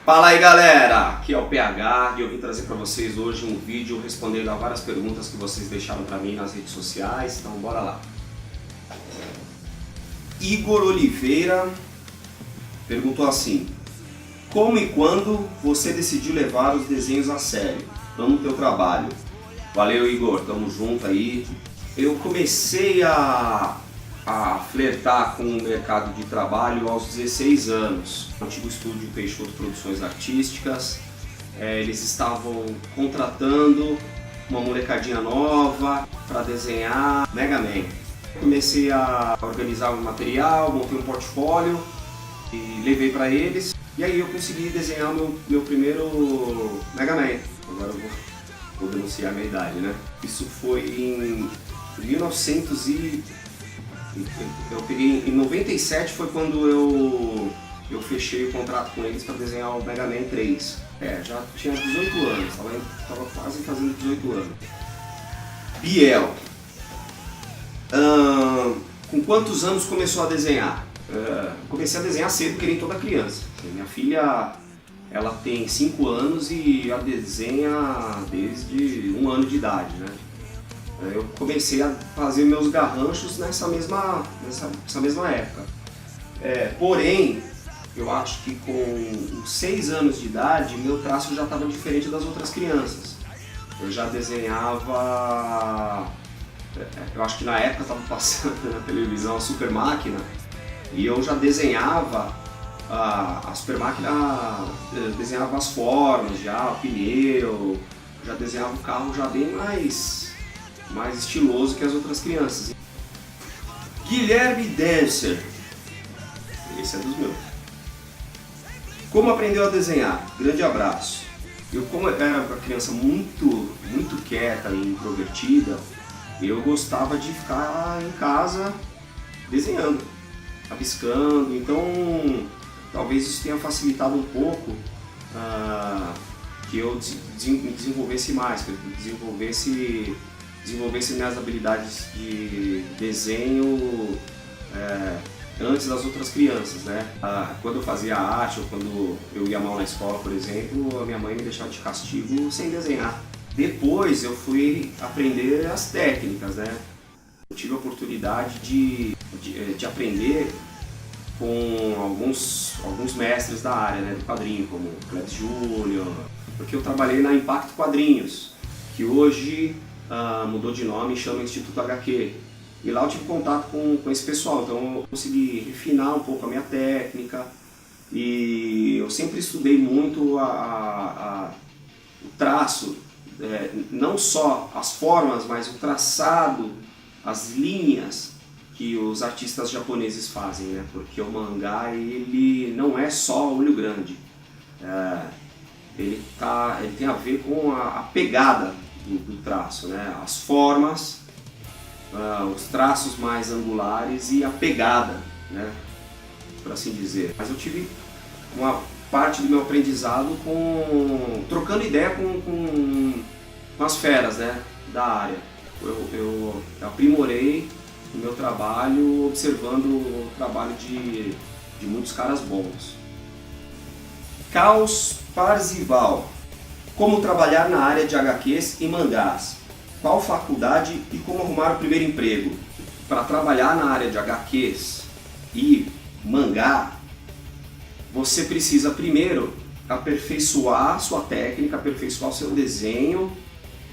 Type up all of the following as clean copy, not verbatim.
Fala aí galera, aqui é o PH e eu vim trazer para vocês hoje um vídeo respondendo a várias perguntas que vocês deixaram para mim nas redes sociais, então bora lá. Igor Oliveira perguntou assim: como e quando você decidiu levar os desenhos a sério? Amo o teu trabalho. Valeu Igor, tamo junto aí. Eu comecei a flertar com o mercado de trabalho aos 16 anos. O antigo estúdio Peixoto Produções Artísticas, eles estavam contratando uma molecadinha nova para desenhar Mega Man. Comecei a organizar o material, montei um portfólio e levei para eles. E aí eu consegui desenhar o meu primeiro Mega Man. Agora eu vou denunciar a minha idade, né? Isso foi em 1900 eu peguei em 97, foi quando eu fechei o contrato com eles para desenhar o Mega Man 3. Já tinha 18 anos, estava quase fazendo 18 anos. Biel, com quantos anos começou a desenhar? Comecei a desenhar cedo, que nem toda criança. Minha filha, ela tem 5 anos e já desenha desde 1 ano de idade, né? Eu comecei a fazer meus garranchos nessa mesma época. Porém, eu acho que com 6 anos de idade, meu traço já estava diferente das outras crianças. Eu já desenhava... Eu acho que na época estava passando na televisão a Super Máquina, e eu já desenhava a Super Máquina, desenhava as formas, já o pneu, já desenhava o carro já bem mais estiloso que as outras crianças. Guilherme Dancer, esse é dos meus. Como aprendeu a desenhar? Grande abraço. Eu, como era uma criança muito quieta e introvertida, eu gostava de ficar em casa desenhando, rabiscando, então talvez isso tenha facilitado um pouco que eu desenvolvesse mais, que eu desenvolvesse minhas habilidades de desenho antes das outras crianças, né? Quando eu fazia arte ou quando eu ia mal na escola, por exemplo, a minha mãe me deixava de castigo sem desenhar. Depois eu fui aprender as técnicas, né? Eu tive a oportunidade de aprender com alguns mestres da área, né, do quadrinho, como Cleves Júnior, porque eu trabalhei na Impacto Quadrinhos, que hoje mudou de nome e chama Instituto HQ. E lá eu tive contato com esse pessoal, então eu consegui refinar um pouco a minha técnica, e eu sempre estudei muito o traço, não só as formas, mas o traçado, as linhas que os artistas japoneses fazem, né? Porque o mangá, ele não é só olho grande, ele tem a ver com a pegada do traço, né? As formas, os traços mais angulares e a pegada, né? Por assim dizer. Mas eu tive uma parte do meu aprendizado trocando ideia com as feras, né, da área. Eu aprimorei o meu trabalho observando o trabalho de muitos caras bons. Caos Parzival: como trabalhar na área de HQs e mangás? Qual faculdade e como arrumar o primeiro emprego? Para trabalhar na área de HQs e mangá, você precisa primeiro aperfeiçoar sua técnica, aperfeiçoar o seu desenho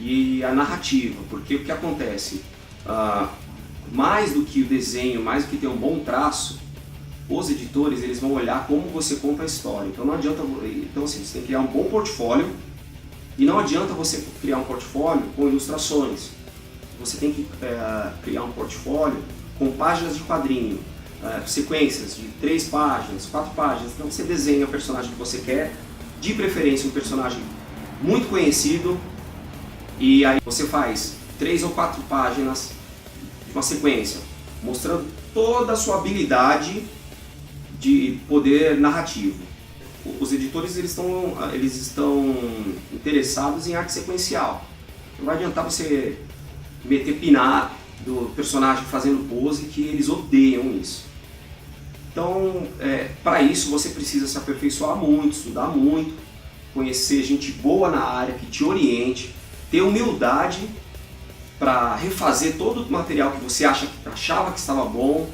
e a narrativa, porque o que acontece? Mais do que o desenho, mais do que ter um bom traço, os editores, eles vão olhar como você conta a história. Então não adianta, assim, você tem que criar um bom portfólio, e não adianta você criar um portfólio com ilustrações. Você tem que criar um portfólio com páginas de quadrinho, sequências de 3 páginas, 4 páginas. Então você desenha o personagem que você quer, de preferência um personagem muito conhecido, e aí você faz 3 ou 4 páginas de uma sequência, mostrando toda a sua habilidade de poder narrativo. Os editores, eles estão interessados em arte sequencial. Não vai adiantar você meter pinar do personagem fazendo pose, que eles odeiam isso. Então, para isso você precisa se aperfeiçoar muito, estudar muito, conhecer gente boa na área que te oriente, ter humildade para refazer todo o material que você achava que estava bom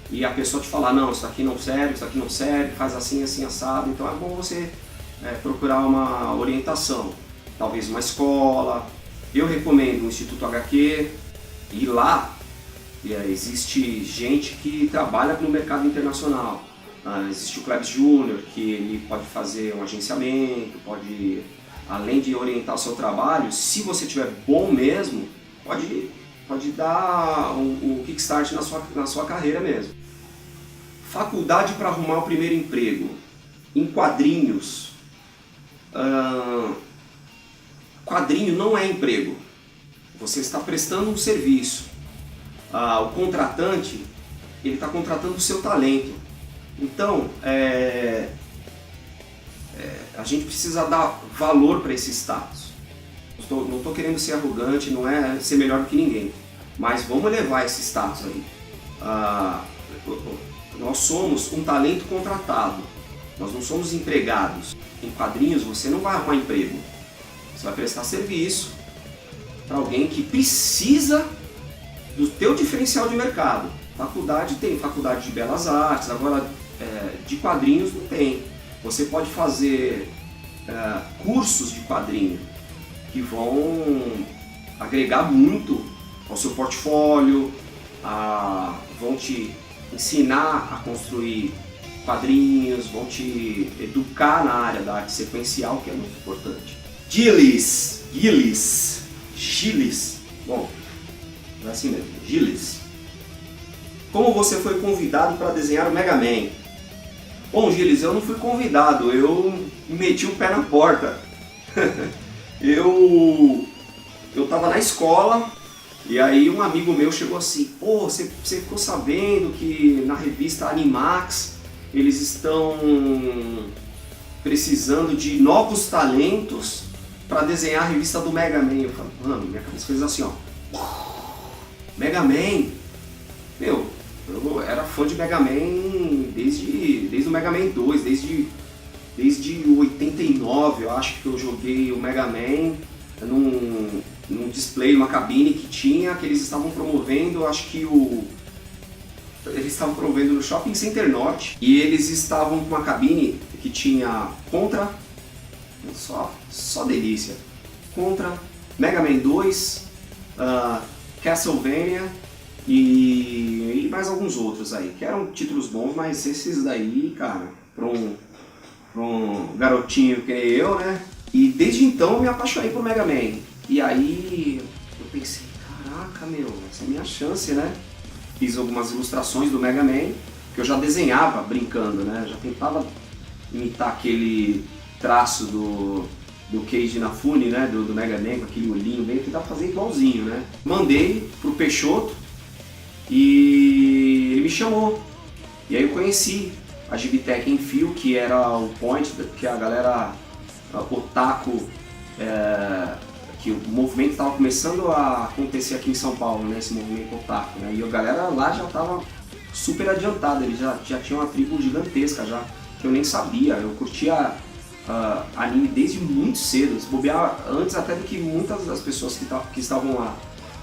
e a pessoa te falar, não, isso aqui não serve, isso aqui não serve, faz assim, assim, assado. Então é bom você procurar uma orientação, talvez uma escola. Eu recomendo o Instituto HQ, e lá existe gente que trabalha no mercado internacional. Existe o Klebs Júnior, que ele pode fazer um agenciamento, pode, além de orientar o seu trabalho, se você tiver bom mesmo, pode dar um kickstart na sua carreira mesmo. Faculdade para arrumar o primeiro emprego. Em quadrinhos. Quadrinho não é emprego. Você está prestando um serviço. O contratante, ele está contratando o seu talento. Então, a gente precisa dar valor para esse status. Não estou querendo ser arrogante, não é ser melhor do que ninguém, mas vamos elevar esse status aí. Nós somos um talento contratado, nós não somos empregados. Em quadrinhos você não vai arrumar emprego, você vai prestar serviço para alguém que precisa do teu diferencial de mercado. Faculdade tem faculdade de belas artes, agora de quadrinhos não tem. Você pode fazer cursos de quadrinho que vão agregar muito ao seu portfólio, vão te ensinar a construir quadrinhos, vão te educar na área da arte sequencial, que é muito importante. Gillis, bom, é assim mesmo, Gillis. Como você foi convidado para desenhar o Mega Man? Bom, Gillis, eu não fui convidado, eu meti o pé na porta. Eu tava na escola e aí um amigo meu chegou assim, pô, você ficou sabendo que na revista Animax eles estão precisando de novos talentos para desenhar a revista do Mega Man. Eu falei, mano, minha cabeça fez assim, ó. Mega Man? Meu, eu era fã de Mega Man desde o Mega Man 2, desde o 89, eu acho que eu joguei o Mega Man num display, numa cabine que eles estavam promovendo, acho que eles estavam promovendo no Shopping Center Norte, e eles estavam com uma cabine que tinha Contra, só delícia, Contra, Mega Man 2, Castlevania e mais alguns outros aí, que eram títulos bons, mas esses daí, cara, pra um garotinho que nem eu, né? E desde então eu me apaixonei por Mega Man. E aí eu pensei, caraca, meu, essa é a minha chance, né? Fiz algumas ilustrações do Mega Man, que eu já desenhava brincando, né? Já tentava imitar aquele traço do Keiji Inafune, né? Do Mega Man, com aquele olhinho bem, eu tentava fazer igualzinho, né? Mandei pro Peixoto e ele me chamou. E aí eu conheci a Gibitec em Fio, que era o point, que a galera otaku, que o movimento estava começando a acontecer aqui em São Paulo, né, esse movimento otaku, né, e a galera lá já estava super adiantada, eles já tinham uma tribo gigantesca já, que eu nem sabia, eu curtia anime desde muito cedo, se bobear antes até do que muitas das pessoas que estavam lá,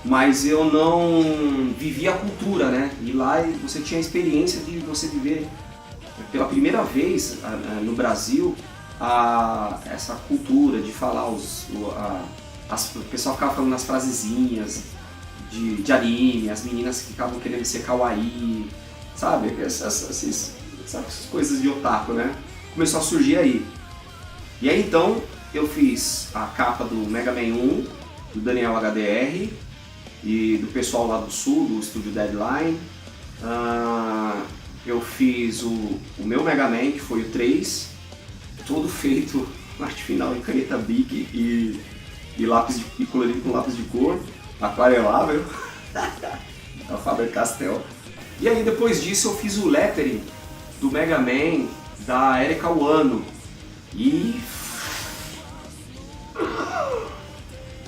mas eu não vivia a cultura, né, e lá você tinha a experiência de você viver pela primeira vez no Brasil essa cultura de falar o pessoal ficava falando as frasezinhas de anime, as meninas ficavam querendo ser kawaii, sabe? Essas coisas de otaku, né? Começou a surgir aí. E aí então eu fiz a capa do Mega Man 1, do Daniel HDR e do pessoal lá do sul, do estúdio Deadline. Eu fiz o meu Mega Man, que foi o 3, todo feito arte final em caneta Bic e colorido com lápis de cor, aquarelável, da Faber-Castell. E aí depois disso eu fiz o lettering do Mega Man da Erika Wano e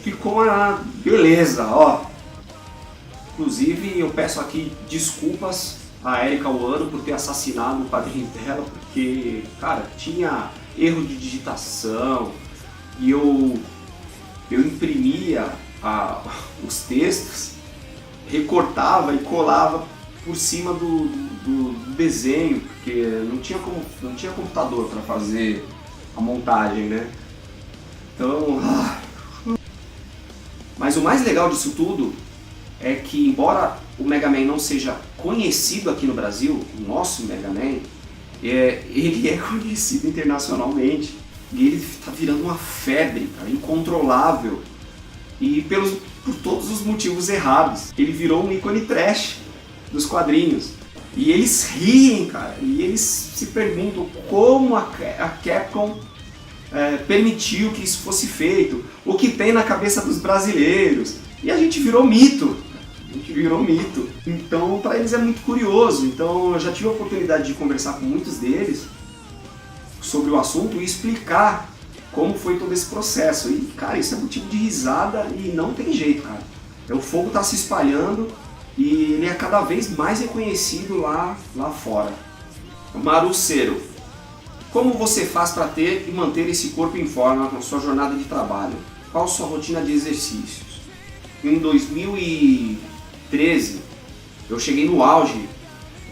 ficou uma beleza, ó. Inclusive eu peço aqui desculpas a Erika Wano por ter assassinado o padrinho dela, porque, cara, tinha erro de digitação e eu imprimia os textos, recortava e colava por cima do desenho, porque não tinha computador para fazer a montagem, né? Então, mas o mais legal disso tudo é que, embora o Mega Man não seja conhecido aqui no Brasil, o nosso Mega Man, ele é conhecido internacionalmente e ele está virando uma febre, cara, incontrolável, e por todos os motivos errados. Ele virou um ícone trash dos quadrinhos e eles riem, cara, e eles se perguntam como a Capcom permitiu que isso fosse feito, o que tem na cabeça dos brasileiros, e a gente virou mito. Então, para eles é muito curioso. Então, eu já tive a oportunidade de conversar com muitos deles sobre o assunto e explicar como foi todo esse processo. E, cara, isso é motivo de risada e não tem jeito, cara. O fogo está se espalhando e ele é cada vez mais reconhecido lá fora. Maruceiro, como você faz para ter e manter esse corpo em forma com sua jornada de trabalho? Qual a sua rotina de exercícios? Em 2013, eu cheguei no auge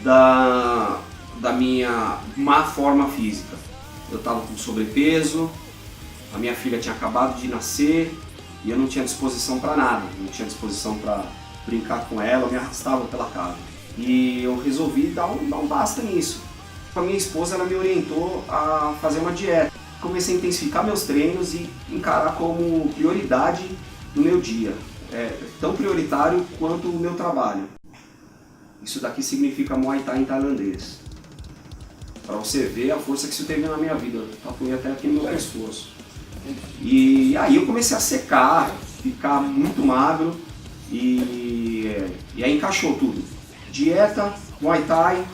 da minha má forma física. Eu estava com sobrepeso, a minha filha tinha acabado de nascer e eu não tinha disposição para nada, não tinha disposição para brincar com ela, eu me arrastava pela casa. E eu resolvi dar um basta nisso. A minha esposa, ela me orientou a fazer uma dieta. Comecei a intensificar meus treinos e encarar como prioridade no meu dia. Tão prioritário quanto o meu trabalho. Isso daqui significa Muay Thai em tailandês. Para você ver a força que isso teve na minha vida. Eu tatuei até aqui no meu pescoço. E aí eu comecei a secar, ficar muito magro e aí encaixou tudo. Dieta, Muay Thai,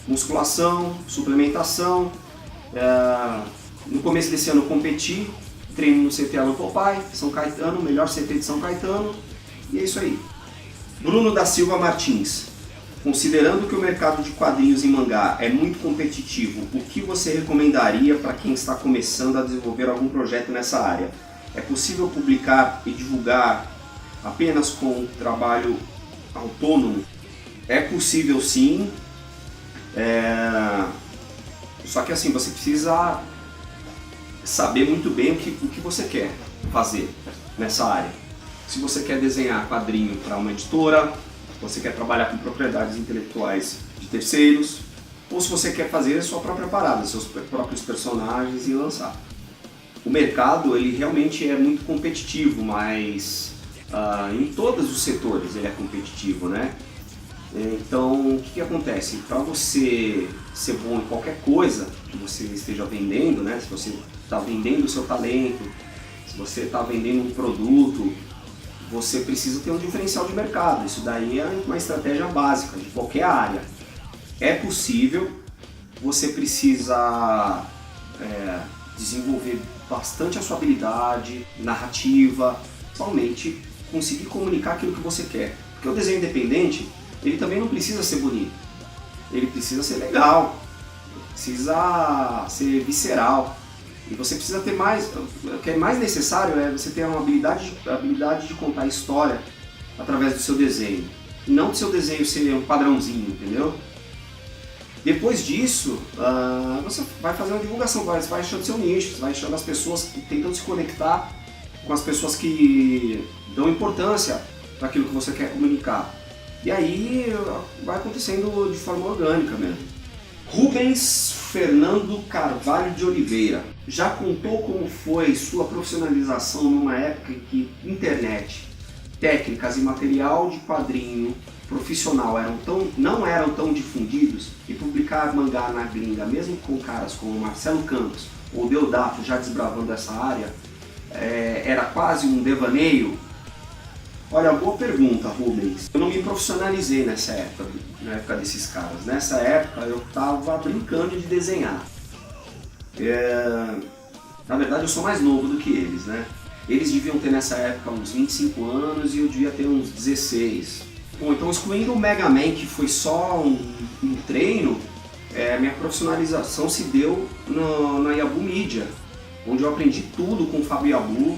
musculação, suplementação. No começo desse ano eu competi, treino no CT Alô Popeye, São Caetano, melhor CT de São Caetano, e é isso aí. Bruno da Silva Martins, considerando que o mercado de quadrinhos em mangá é muito competitivo, o que você recomendaria para quem está começando a desenvolver algum projeto nessa área? É possível publicar e divulgar apenas com trabalho autônomo? É possível sim, só que assim, você precisa saber muito bem o que você quer fazer nessa área. Se você quer desenhar quadrinho para uma editora, você quer trabalhar com propriedades intelectuais de terceiros, ou se você quer fazer a sua própria parada, seus próprios personagens e lançar. O mercado, ele realmente é muito competitivo, mas em todos os setores ele é competitivo, né? Então, o que acontece? Para você ser bom em qualquer coisa que você esteja vendendo, né? Se você está vendendo o seu talento, se você está vendendo um produto, você precisa ter um diferencial de mercado. Isso daí é uma estratégia básica de qualquer área. É possível, você precisa desenvolver bastante a sua habilidade, narrativa, principalmente conseguir comunicar aquilo que você quer. Porque o desenho independente, ele também não precisa ser bonito, ele precisa ser legal, precisa ser visceral. E você precisa ter mais, o que é mais necessário é você ter uma habilidade de contar a história através do seu desenho. E não do seu desenho ser um padrãozinho, entendeu? Depois disso, você vai fazer uma divulgação, você vai achando seu nicho, você vai achando as pessoas, tentando se conectar com as pessoas que dão importância para aquilo que você quer comunicar. E aí vai acontecendo de forma orgânica mesmo. Rubens Fernando Carvalho de Oliveira, já contou como foi sua profissionalização numa época em que internet, técnicas e material de quadrinho profissional não eram tão difundidos e publicar mangá na gringa, mesmo com caras como Marcelo Campos ou Deodato já desbravando essa área, era quase um devaneio? Olha, boa pergunta, Rubens. Eu não me profissionalizei nessa época, na época desses caras. Nessa época eu estava brincando de desenhar. Na verdade eu sou mais novo do que eles, né? Eles deviam ter nessa época uns 25 anos e eu devia ter uns 16. Bom, então excluindo o Mega Man, que foi só um treino, minha profissionalização se deu na Yabu Media, onde eu aprendi tudo com o Fábio Yabu,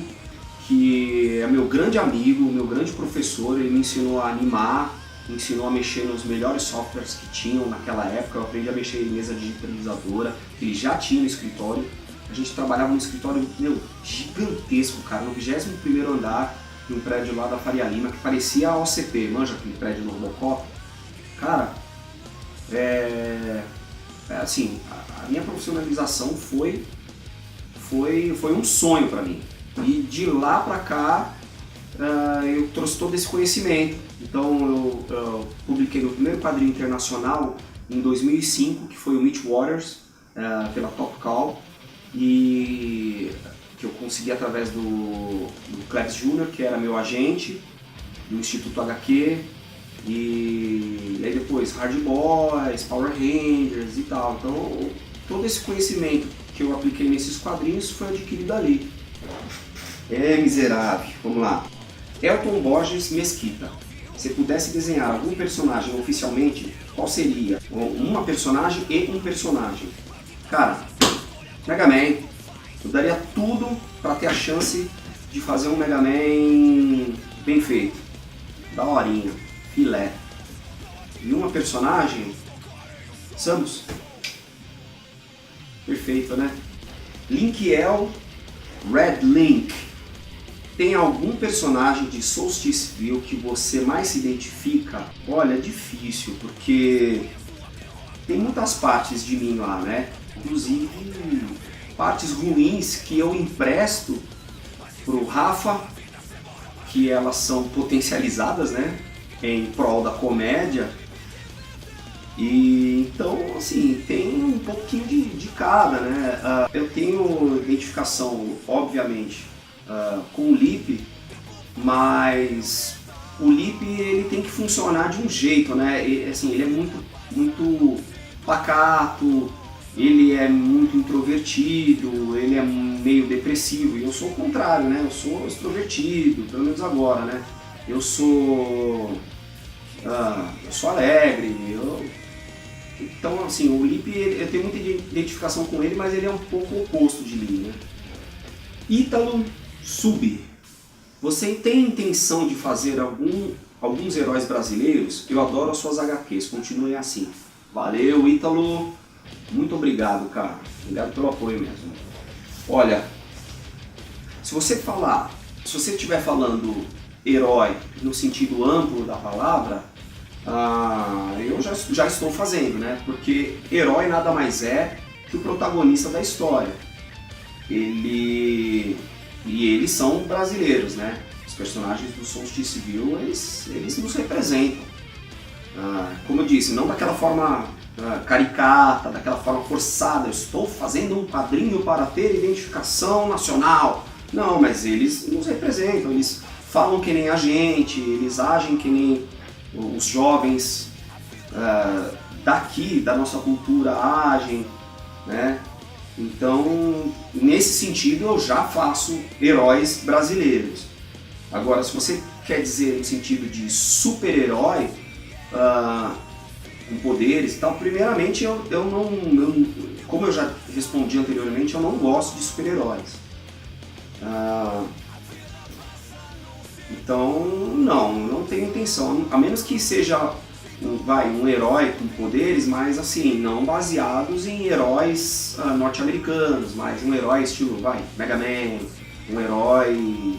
que é meu grande amigo, meu grande professor. Ele me ensinou a animar, me ensinou a mexer nos melhores softwares que tinham naquela época. Eu aprendi a mexer em mesa digitalizadora, que ele já tinha no escritório. A gente trabalhava num escritório, gigantesco, cara, no 21º andar, de um prédio lá da Faria Lima, que parecia a OCP, manja aquele prédio no Robocop? Cara, assim, a minha profissionalização foi um sonho para mim. E de lá para cá, eu trouxe todo esse conhecimento. Então eu publiquei meu primeiro quadrinho internacional em 2005, que foi o Meat Waters, pela Top Call, e que eu consegui através do Klebs Jr., que era meu agente, do Instituto HQ, e aí depois Hard Boys, Power Rangers e tal. Então todo esse conhecimento que eu apliquei nesses quadrinhos foi adquirido ali. Miserável, vamos lá. Elton Borges Mesquita. Se pudesse desenhar algum personagem oficialmente, qual seria? Uma personagem e um personagem. Cara, Mega Man. Eu daria tudo para ter a chance de fazer um Mega Man bem feito. Daorinha, filé. E uma personagem, Samus. Perfeito, né? Linkiel Red Link. Tem algum personagem de Solsticeville que você mais se identifica? Olha, é difícil, porque tem muitas partes de mim lá, né? Inclusive partes ruins que eu empresto pro Rafa, que elas são potencializadas, né? Em prol da comédia. E então, assim, tem um pouquinho de cada, né? Eu tenho identificação, obviamente, com o Lip, mas o Lip ele tem que funcionar de um jeito, né? E, assim, ele é muito pacato, ele é muito introvertido, ele é meio depressivo, e eu sou o contrário, né? Eu sou extrovertido, pelo menos agora, né? Eu sou alegre, então, assim, o Lip, eu tenho muita identificação com ele, mas ele é um pouco o oposto de mim, né? Ítalo Sub. Você tem intenção de fazer alguns heróis brasileiros? Eu adoro as suas HQs, continuem assim. Valeu, Ítalo. Muito obrigado, cara. Obrigado pelo apoio mesmo. Olha, se você estiver falando herói no sentido amplo da palavra, eu já estou fazendo, né? Porque herói nada mais é que o protagonista da história. E eles são brasileiros, né? Os personagens do Solsticeville, eles nos representam. Como eu disse, não daquela forma caricata, daquela forma forçada. Eu estou fazendo um quadrinho para ter identificação nacional. Não, mas eles nos representam, eles falam que nem a gente, eles agem que nem os jovens daqui, da nossa cultura, agem, né? Então, nesse sentido, eu já faço heróis brasileiros. Agora, se você quer dizer no sentido de super-herói, com poderes e tal, primeiramente, como eu já respondi anteriormente, eu não gosto de super-heróis. Então, não tenho intenção, a menos que seja um herói com poderes, mas assim, não baseados em heróis norte-americanos, mas um herói estilo Mega Man, um herói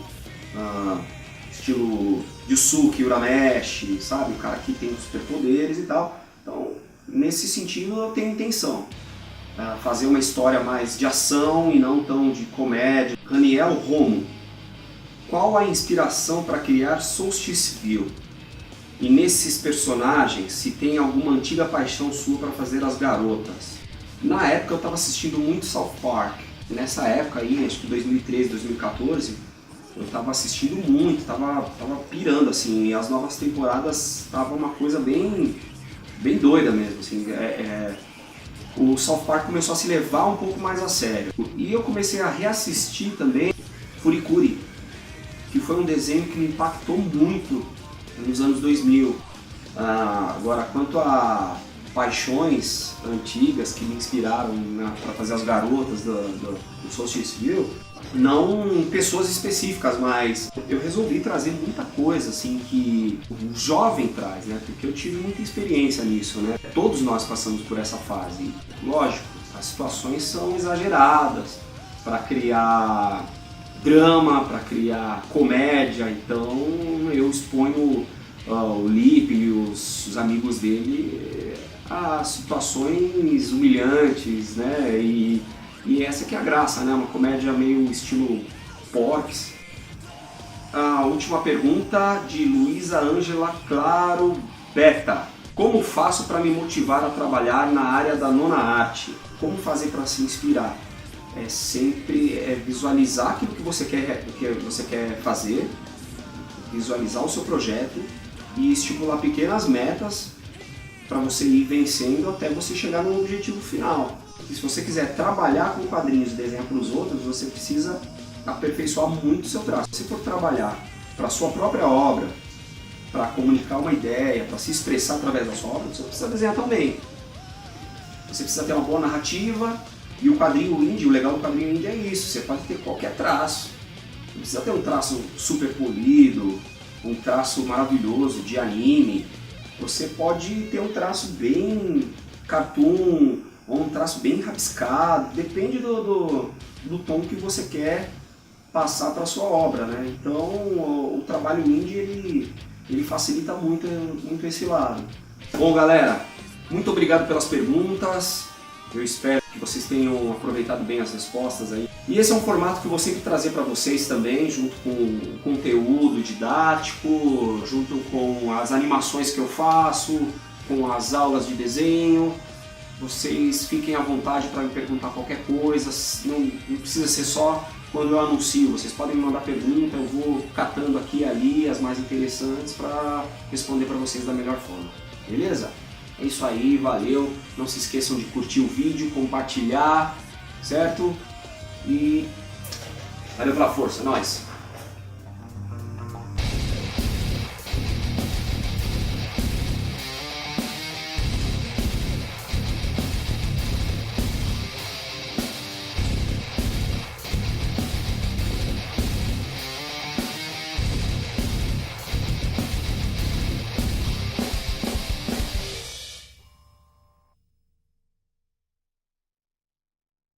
estilo Yusuke Urameshi, sabe? O cara que tem superpoderes e tal. Então, nesse sentido, eu tenho intenção. Fazer uma história mais de ação e não tão de comédia. Raniel Romo. Qual a inspiração para criar Solsticeville? E nesses personagens, se tem alguma antiga paixão sua para fazer as garotas? Na época eu estava assistindo muito South Park. Nessa época aí, acho que 2013, 2014, eu estava assistindo muito, tava pirando assim. E as novas temporadas estavam uma coisa bem doida mesmo. Assim, o South Park começou a se levar um pouco mais a sério. E eu comecei a reassistir também Furikuri, que foi um desenho que me impactou muito nos anos 2000. Agora, quanto a paixões antigas que me inspiraram, né, para fazer as garotas do Solstice View, não pessoas específicas, mas eu resolvi trazer muita coisa assim que o jovem traz, né? Porque eu tive muita experiência nisso, né? Todos nós passamos por essa fase. Lógico, as situações são exageradas para criar drama, para criar comédia, então eu exponho o Lipe e os amigos dele a situações humilhantes, né? E essa que é a graça, né? Uma comédia meio estilo Porcs. A última pergunta de Luísa Ângela Claro Beta. Como faço para me motivar a trabalhar na área da nona arte? Como fazer para se inspirar? É sempre visualizar aquilo que você quer fazer, visualizar o seu projeto e estipular pequenas metas para você ir vencendo até você chegar no objetivo final. E se você quiser trabalhar com quadrinhos e desenhar para os outros, você precisa aperfeiçoar muito o seu traço. Se for trabalhar para a sua própria obra, para comunicar uma ideia, para se expressar através da sua obra, você precisa desenhar também. Você precisa ter uma boa narrativa, e o quadrinho indie, o legal do quadrinho indie é isso, você pode ter qualquer traço. Não precisa ter um traço super polido, um traço maravilhoso de anime. Você pode ter um traço bem cartoon, ou um traço bem rabiscado, depende do tom que você quer passar para a sua obra, né? Então o trabalho indie ele facilita muito esse lado. Bom, galera, muito obrigado pelas perguntas, eu espero que vocês tenham aproveitado bem as respostas aí. E esse é um formato que eu vou sempre trazer para vocês também, junto com o conteúdo didático, junto com as animações que eu faço, com as aulas de desenho. Vocês fiquem à vontade para me perguntar qualquer coisa, não precisa ser só quando eu anuncio. Vocês podem me mandar pergunta, eu vou catando aqui e ali as mais interessantes para responder para vocês da melhor forma. Beleza? É isso aí, valeu. Não se esqueçam de curtir o vídeo, compartilhar, certo? E valeu pela força, é nóis!